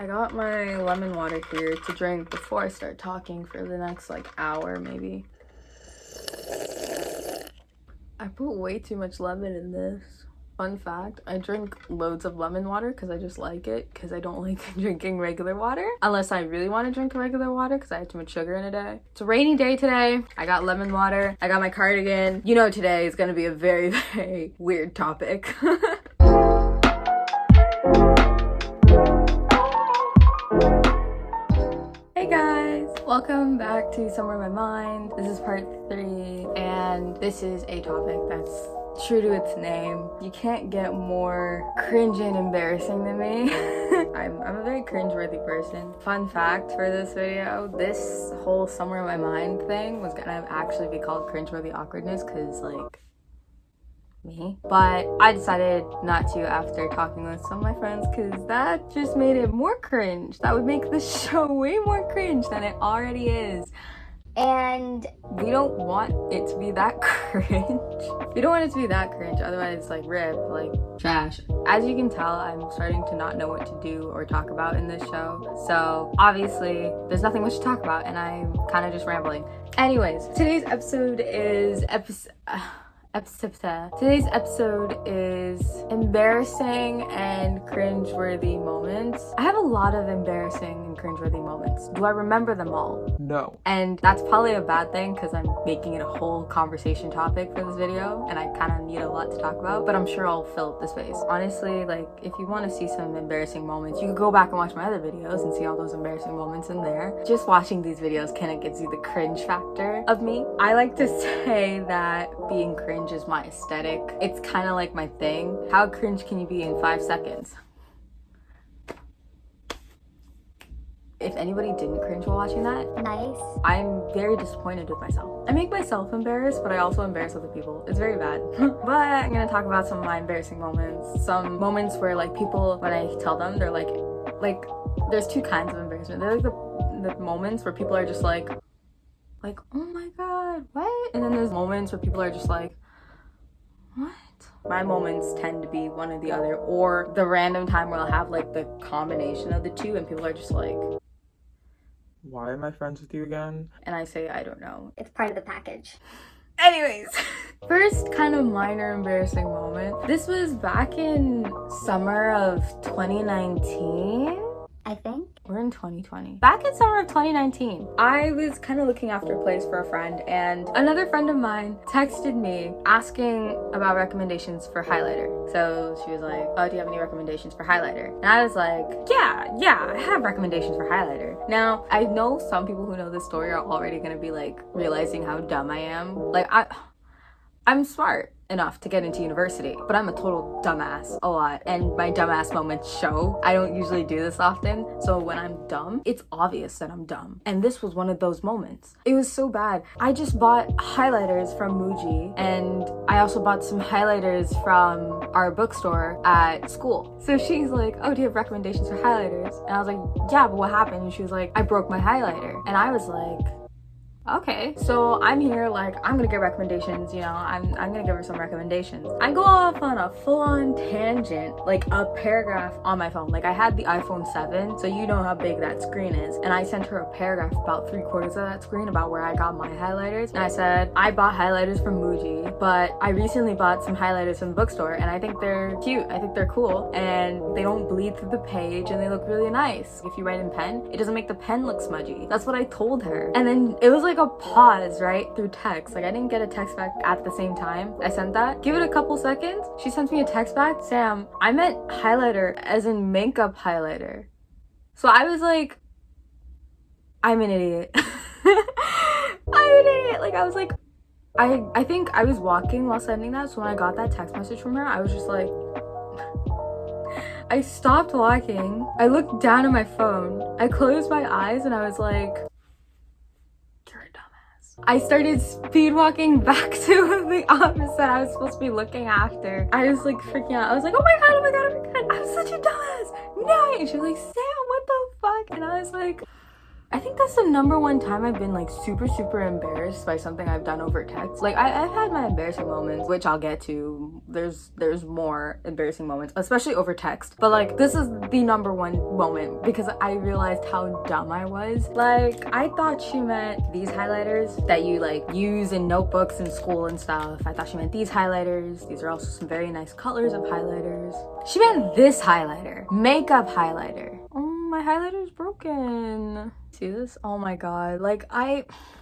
I got my lemon water here to drink before I start talking for the next like hour maybe. I put way too much lemon in this. Fun fact, I drink loads of lemon water because I just like it, because I don't like drinking regular water unless I really want to drink regular water because I have too much sugar in a day. It's a rainy day today. I got lemon water. I got my cardigan. You know today is going to be a very, very weird topic. Hey guys, welcome back to Somewhere in My Mind. This is part 3 and this is a topic that's true to its name. You can't get more cringe and embarrassing than me. I'm a very cringe-worthy person. Fun fact for this video, this whole Somewhere in My Mind thing was gonna actually be called cringe-worthy awkwardness because like me, but I decided not to after talking with some of my friends because that just made it more cringe. That would make the show way more cringe than it already is. And we don't want it to be that cringe. We don't want it to be that cringe, otherwise like rip, like trash. As you can tell, I'm starting to not know what to do or talk about in this show. So obviously there's nothing much to talk about and I'm kind of just rambling. Anyways, today's episode is embarrassing and cringeworthy moments. I have a lot of embarrassing and cringeworthy moments. Do I remember them all? No. And that's probably a bad thing because I'm making it a whole conversation topic for this video and I kind of need a lot to talk about, but I'm sure I'll fill up the space. Honestly, like if you want to see some embarrassing moments, you can go back and watch my other videos and see all those embarrassing moments in there. Just watching these videos kind of gives you the cringe factor of me. I like to say that being cringe is my aesthetic. It's kind of like my thing. How cringe can you be in 5 seconds? If anybody didn't cringe while watching that, nice. I'm very disappointed with myself. I make myself embarrassed, but I also embarrass other people. It's very bad. But I'm gonna talk about some of my embarrassing moments. Some moments where like people, when I tell them, they're like there's two kinds of embarrassment. There's like the moments where people are just like, oh my god, what? And then there's moments where people are just like, what? My moments tend to be one or the other, or the random time where I'll have like the combination of the two and people are just like, why am I friends with you again? and I say, I don't know. It's part of the package. Anyways, first kind of minor embarrassing moment. This was back in summer of 2019. I think. We're in 2020. Back in summer of 2019, I was kind of looking after a place for a friend and another friend of mine texted me asking about recommendations for highlighter. So she was like, oh, do you have any recommendations for highlighter? And I was like, yeah, I have recommendations for highlighter. Now, I know some people who know this story are already gonna be like realizing how dumb I am. Like, I'm smart enough to get into university, but I'm a total dumbass a lot, and my dumbass moments show. I don't usually do this often, so when I'm dumb, it's obvious that I'm dumb. And this was one of those moments. It was so bad. I just bought highlighters from Muji, and I also bought some highlighters from our bookstore at school. So she's like, oh, do you have recommendations for highlighters? And I was like, yeah, but what happened? And she was like, I broke my highlighter. And I was like, okay, so I'm here like, I'm gonna get recommendations, you know, I'm gonna give her some recommendations. I go off on a full-on tangent, like a paragraph on my phone. Like I had the iPhone 7, so you know how big that screen is. And I sent her a paragraph about 3/4 of that screen about where I got my highlighters. And I said, I bought highlighters from Muji, but I recently bought some highlighters from the bookstore and I think they're cute. I think they're cool and they don't bleed through the page and they look really nice. If you write in pen, it doesn't make the pen look smudgy. That's what I told her. And then it was like a pause right through text. Like I didn't get a text back at the same time I sent that. Give it a couple seconds, she sends me a text back, Sam, I meant highlighter as in makeup highlighter. So I was like, I'm an idiot. I'm an idiot. Like I was like, I think I was walking while sending that, so when I got that text message from her, I was just like, I stopped walking, I looked down at my phone, I closed my eyes and I was like, I started speed walking back to the office that I was supposed to be looking after. I was like freaking out. I was like, oh my god, I'm such a dumbass. No! And she was like, Sam, what the fuck? And I was like, I think that's the number one time I've been like super embarrassed by something I've done over text. Like I've had my embarrassing moments, which I'll get to. There's more embarrassing moments, especially over text. But like this is the number one moment because I realized how dumb I was. Like I thought she meant these highlighters that you like use in notebooks in school and stuff. I thought she meant these highlighters. These are also some very nice colors of highlighters. She meant this highlighter, makeup highlighter. Oh, my highlighter's broken. See this? Oh my god. Like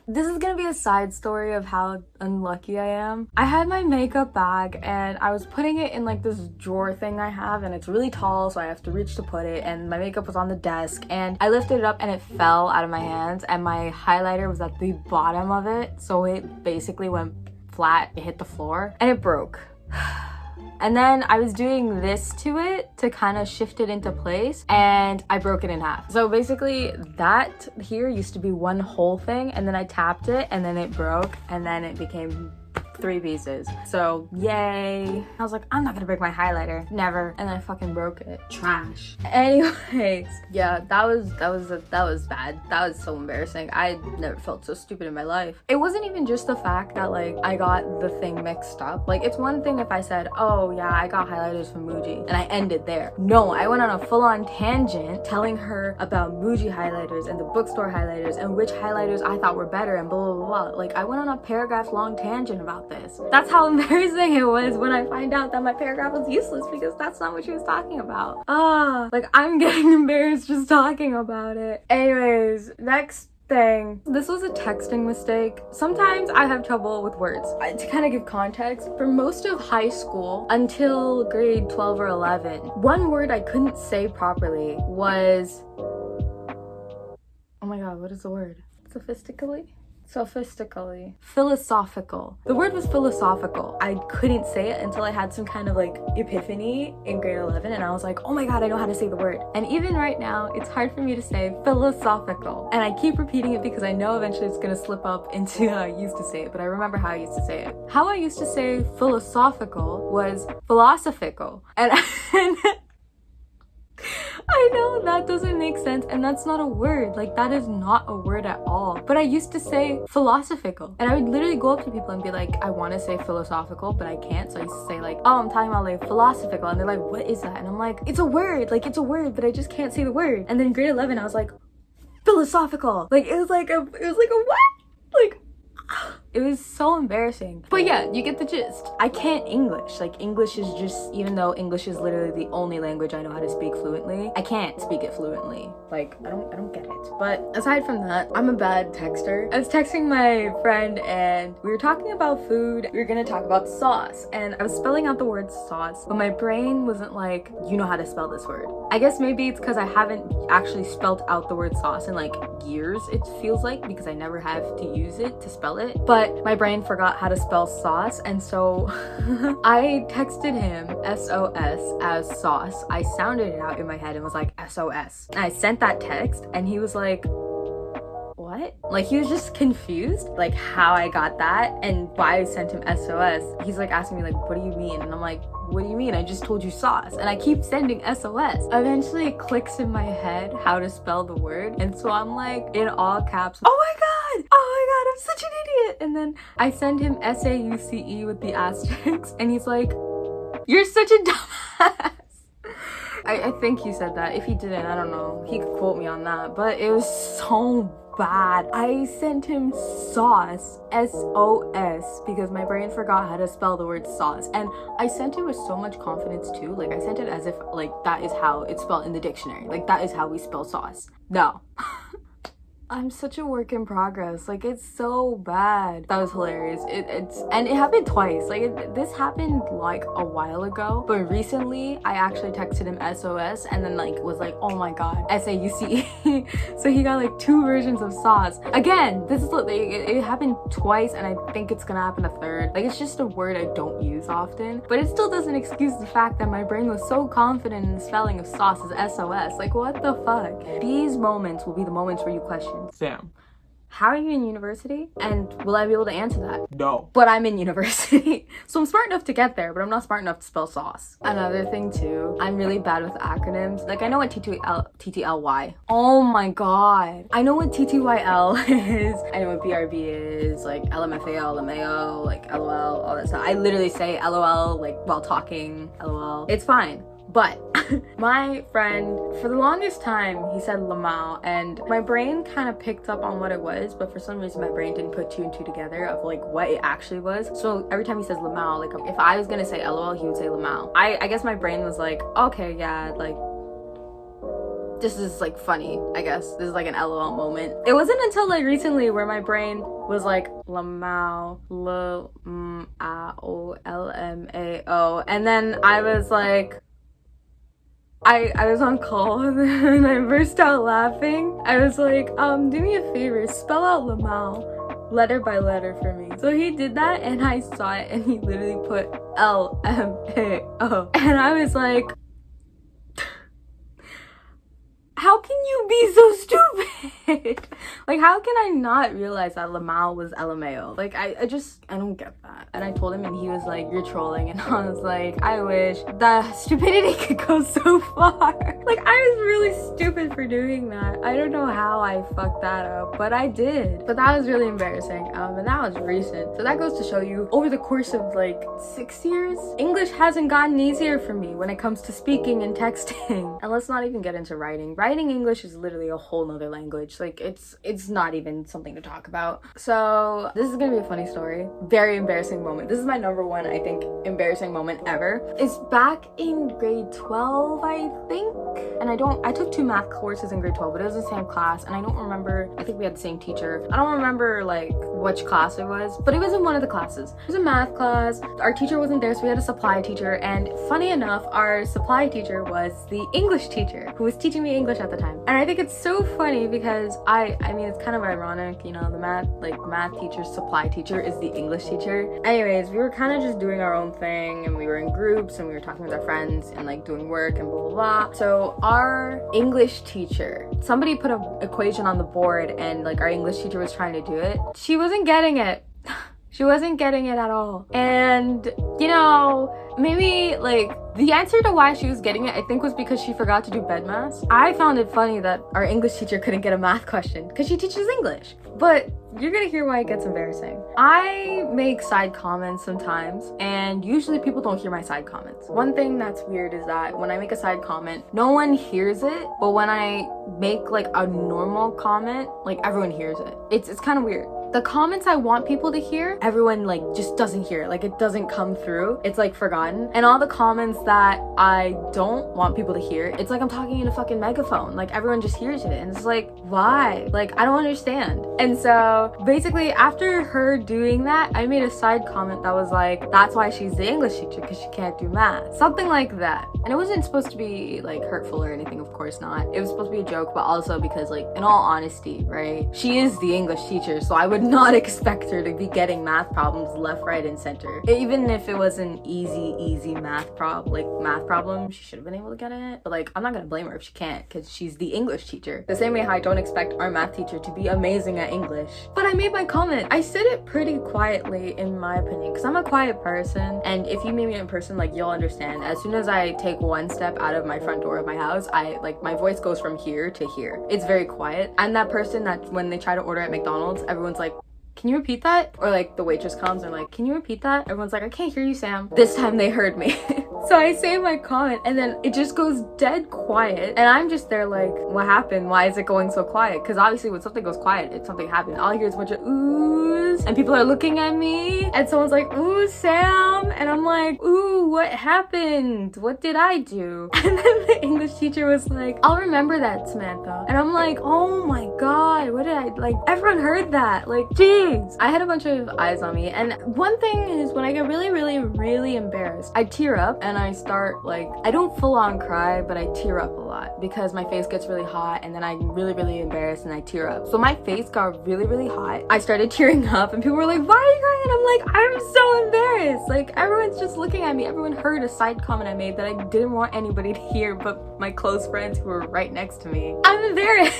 this is gonna be a side story of how unlucky I am. I had my makeup bag and I was putting it in like this drawer thing I have, and it's really tall, so I have to reach to put it, and my makeup was on the desk and I lifted it up and it fell out of my hands, and my highlighter was at the bottom of it, so it basically went flat. It hit the floor and it broke. And then I was doing this to it to kind of shift it into place, and I broke it in half. So basically that here used to be one whole thing, and then I tapped it and then it broke, and then it became 3 pieces. So yay. I was like, I'm not gonna break my highlighter, never. And then I fucking broke it. Trash. Anyways, yeah, that was bad. That was so embarrassing. I never felt so stupid in my life. It wasn't even just the fact that like I got the thing mixed up. Like it's one thing if I said, oh yeah, I got highlighters from Muji, and I ended there. No, I went on a full-on tangent telling her about Muji highlighters and the bookstore highlighters and which highlighters I thought were better and blah blah blah. Like I went on a paragraph long tangent about this. That's how embarrassing it was when I find out that my paragraph was useless because that's not what she was talking about. Like I'm getting embarrassed just talking about it. Anyways, next thing. This was a texting mistake. Sometimes I have trouble with words. To kind of give context, for most of high school until grade 12 or 11, one word I couldn't say properly was, oh my god, what is the word? Philosophical. The word was philosophical. I couldn't say it until I had some kind of like epiphany in grade 11, and I was like, oh my god, I know how to say the word. And even right now, it's hard for me to say philosophical. And I keep repeating it because I know eventually it's gonna slip up into how I used to say it, but I remember how I used to say it. How I used to say philosophical was philosophical. And I know that doesn't make sense, and that's not a word. Like that is not a word at all. But I used to say philosophical, and I would literally go up to people and be like, I want to say philosophical, but I can't. So I used to say like, oh, I'm talking about like philosophical, and they're like, what is that? And I'm like, it's a word, but I just can't say the word. And then grade 11, I was like, philosophical. Like it was like a what? Like it was so embarrassing. But yeah, you get the gist. I can't English. Like English is just, even though English is literally the only language I know how to speak fluently, I can't speak it fluently. Like I don't get it. But aside from that, I'm a bad texter. I was texting my friend and we were talking about food. We were gonna talk about sauce, and I was spelling out the word sauce, but my brain wasn't like, you know how to spell this word. I guess maybe it's because I haven't actually spelled out the word sauce in like years, it feels like, because I never have to use it to spell it. But my brain forgot how to spell sauce, and so I texted him SOS as sauce. I sounded it out in my head and was like SOS. And I sent that text and he was like, what? Like he was just confused like how I got that and why I sent him SOS. He's like asking me like, what do you mean? And I'm like, what do you mean? I just told you sauce. And I keep sending SOS. Eventually it clicks in my head how to spell the word, and so I'm like in all caps, oh my god, I'm such an idiot. And then I send him SAUCE with the asterisk, and he's like, you're such a dumbass. I think he said that. If he didn't, I don't know. He could quote me on that. But it was so bad. I sent him sauce, SOS, because my brain forgot how to spell the word sauce. And I sent it with so much confidence too. Like I sent it as if like that is how it's spelled in the dictionary. Like that is how we spell sauce. No. I'm such a work in progress. Like it's so bad. That was hilarious. And it happened twice. Like this happened like a while ago, but recently I actually texted him SOS and then like was like, oh my god, SAUCE. So he got like 2 versions of sauce. Again, this is like, it happened twice, and I think it's gonna happen a third. Like it's just a word I don't use often, but it still doesn't excuse the fact that my brain was so confident in the spelling of sauce as SOS. Like what the fuck? These moments will be the moments where you question, Sam, how are you in university? And will I be able to answer that? No. But I'm in university. So I'm smart enough to get there, but I'm not smart enough to spell sauce. Another thing too, I'm really bad with acronyms. Like I know what TTLY. Oh my god. I know what TTYL is. I know what BRB is, like LMFAO, LMAO, like LOL, all that stuff. I literally say LOL like while talking, LOL. It's fine. But my friend, for the longest time, he said Lamau, and my brain kind of picked up on what it was, but for some reason my brain didn't put 2 and 2 together of like what it actually was. So every time he says Lamau, like if I was gonna say LOL, he would say Lamau. I guess my brain was like, okay, yeah, like this is like funny, I guess. This is like an LOL moment. It wasn't until like recently where my brain was like Lamau, LMAO, and then I was like, I was on call and I burst out laughing. I was like, do me a favor, spell out Lamau letter by letter for me. So he did that and I saw it and he literally put LMAO. And I was like, how can you be so stupid? Like, how can I not realize that Lamau was LMAO? Like, I don't get that. And I told him and he was like, you're trolling. And I was like, I wish. The stupidity could go so far. Like, I was really stupid for doing that. I don't know how I fucked that up, but I did. But that was really embarrassing. And that was recent. So that goes to show you, over the course of like 6 years, English hasn't gotten easier for me when it comes to speaking and texting. And let's not even get into writing. Writing English is literally a whole nother language. Like it's not even something to talk about. So this is gonna be a funny story. Very embarrassing moment. This is my number one, I think, embarrassing moment ever. It's back in grade 12, I think. And I took 2 math courses in grade 12, but it was the same class. And I don't remember, I think we had the same teacher. I don't remember like which class it was, but it was in one of the classes. It was a math class. Our teacher wasn't there, so we had a supply teacher. And funny enough, our supply teacher was the English teacher who was teaching me English at the time. And I think it's so funny because I mean, it's kind of ironic, you know, the math teacher's supply teacher is the English teacher. Anyways, we were kind of just doing our own thing and we were in groups and we were talking with our friends and like doing work and blah blah blah. So our English teacher, somebody put an equation on the board and like our English teacher was trying to do it. She wasn't getting it. She wasn't getting it at all. And, you know, maybe like the answer to why she was getting it, I think, was because she forgot to do bed maths. I found it funny that our English teacher couldn't get a math question because she teaches English. But you're gonna hear why it gets embarrassing. I make side comments sometimes, and usually people don't hear my side comments. One thing that's weird is that when I make a side comment, no one hears it, but when I make like a normal comment, like everyone hears it. It's kind of weird. The comments I want people to hear, everyone like just doesn't hear it. Like it doesn't come through. It's like forgotten. And all the comments that I don't want people to hear, it's like I'm talking in a fucking megaphone. Like everyone just hears it. And it's like, why? Like I don't understand. And so basically after her doing that, I made a side comment that was like, that's why she's the English teacher, because she can't do math. Something like that. And it wasn't supposed to be like hurtful or anything, of course not. It was supposed to be a joke, but also because like in all honesty, right? She is the English teacher, so I would not expect her to be getting math problems left, right, and center. Even if it was an easy math problem, she should have been able to get it. But like, I'm not gonna blame her if she can't, because she's the English teacher. The same way how I don't expect our math teacher to be amazing at English. But I made my comment. I said it pretty quietly, in my opinion, because I'm a quiet person, and if you meet me in person, like, you'll understand. As soon as I take one step out of my front door of my house, my voice goes from here to here. It's very quiet. I'm that person that when they try to order at McDonald's, everyone's like, can you repeat that? Or like the waitress comes and like, can you repeat that? Everyone's like, I can't hear you, Sam. This time they heard me. So I say my comment and then it just goes dead quiet. And I'm just there like, what happened? Why is it going so quiet? Because obviously when something goes quiet, it's something happened. All I hear is a bunch of oohs and people are looking at me and someone's like, ooh, Sam. And I'm like, ooh, what happened? What did I do? And then the English teacher was like, I'll remember that, Samantha. And I'm like, oh my God, what did I, like, everyone heard that. Like, geez. I had a bunch of eyes on me. And one thing is when I get really embarrassed, I tear up and I start like, I don't full on cry, but I tear up a lot. lot because my face gets really hot and then I'm really embarrassed and I tear up. So my face got really hot. I started tearing up and people were like, why are you crying? And I'm like, I'm so embarrassed. Like, everyone's just looking at me. Everyone heard a side comment I made that I didn't want anybody to hear but my close friends who were right next to me. I'm embarrassed.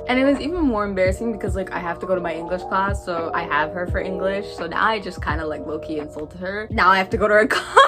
And it was even more embarrassing because like I have to go to my English class, so I have her for English. So now I just kind of like low-key insulted her. Now I have to go to her class.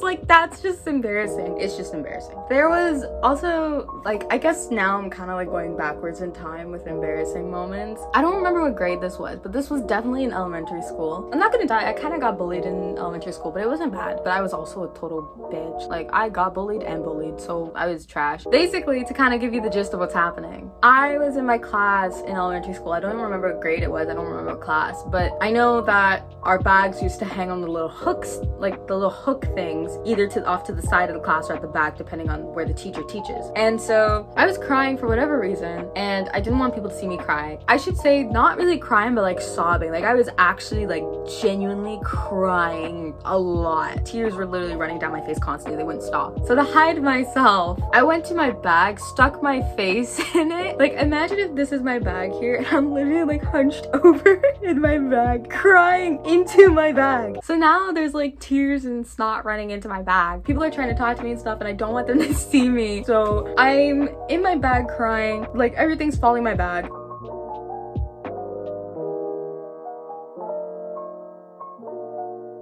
Like, that's just embarrassing. It's just embarrassing. There was also like, I guess now I'm kind of like going backwards in time with embarrassing moments. I don't remember what grade this was, but this was definitely in elementary school. I'm not gonna die, I kind of got bullied in elementary school, but it wasn't bad. But I was also a total bitch. Like, I got bullied and bullied, so I was trash. Basically, to kind of give you the gist of what's happening, I was in my class in elementary school. I don't even remember what grade it was. I don't remember what class, but I know that our bags used to hang on the little hooks, like the little hook things, either off to the side of the class or at the back, depending on where the teacher teaches. And so I was crying for whatever reason, and I didn't want people to see me cry. I should say not really crying, but like sobbing. Like, I was actually like genuinely crying a lot. Tears were literally running down my face constantly. They wouldn't stop. So to hide myself, I went to my bag, stuck my face in it. Like, imagine if this is my bag here and I'm literally like hunched over in my bag, crying into my bag. So now there's like tears and snot running into my bag. People are trying to talk to me and stuff and I don't want them to see me. So I'm in my bag crying, like everything's falling in my bag.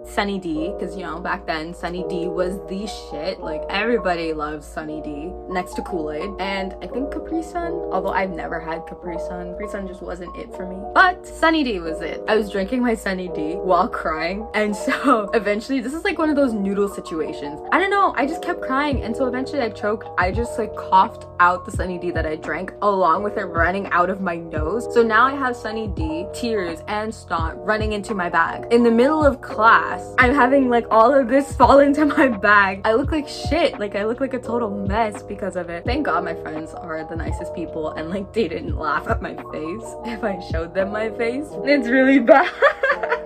Sunny D, because you know, back then Sunny D was the shit. Like, everybody loves Sunny D next to Kool-Aid, and I think Capri Sun, although I've never had Capri Sun. Capri Sun just wasn't it for me, but Sunny D was it. I was drinking my Sunny D while crying, and so eventually, this is like one of those noodle situations. I don't know, I just kept crying, and so eventually I choked. I just like coughed out the Sunny D that I drank along with it running out of my nose. So now I have Sunny D, tears, and snot running into my bag. In the middle of class, I'm having like all of this fall into my bag. I look like shit. Like, I look like a total mess because of it. Thank God my friends are the nicest people and like they didn't laugh at my face if I showed them my face. It's really bad.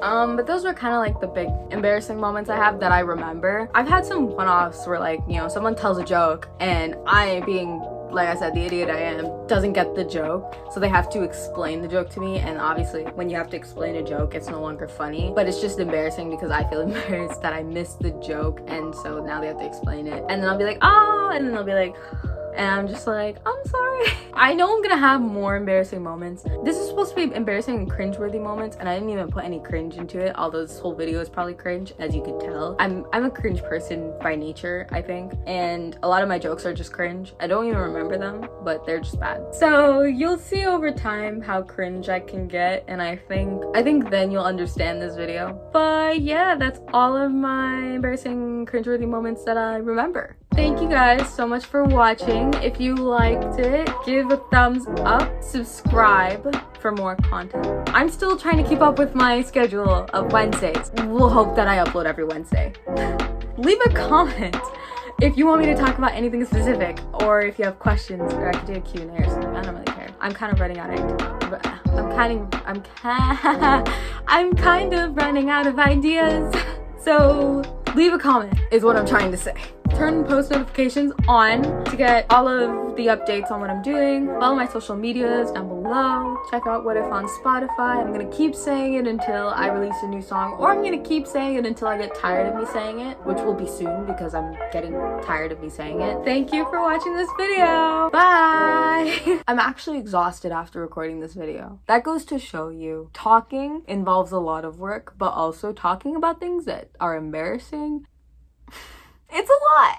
But those were kind of like the big embarrassing moments I have that I remember. I've had some one-offs where like, you know, someone tells a joke and I, being, like I said, the idiot I am, doesn't get the joke, so they have to explain the joke to me. And obviously when you have to explain a joke, it's no longer funny, but it's just embarrassing because I feel embarrassed that I missed the joke, and so now they have to explain it, and then I'll be like, oh, and then they'll be like, and I'm just like, I'm sorry. I know I'm gonna have more embarrassing moments. This is supposed to be embarrassing and cringe-worthy moments, and I didn't even put any cringe into it, although this whole video is probably cringe, as you could tell. I'm a cringe person by nature, I think, and a lot of my jokes are just cringe. I don't even remember them, but they're just bad. So you'll see over time how cringe I can get, and I think then you'll understand this video. But yeah, that's all of my embarrassing, cringe-worthy moments that I remember. Thank you guys so much for watching. If you liked it, give a thumbs up, subscribe for more content. I'm still trying to keep up with my schedule of Wednesdays. We'll hope that I upload every Wednesday. Leave a comment if you want me to talk about anything specific, or if you have questions, or I could do a Q&A or something. I don't really care. I'm kind of running out of I'm kind of running out of ideas. So leave a comment is what I'm trying to say. Turn post notifications on to get all of the updates on what I'm doing. Follow my social medias down below. Check out What If on Spotify. I'm gonna keep saying it until I release a new song, or I'm gonna keep saying it until I get tired of me saying it, which will be soon because I'm getting tired of me saying it. Thank you for watching this video. Bye. I'm actually exhausted after recording this video. That goes to show you, talking involves a lot of work, but also talking about things that are embarrassing, it's a lot.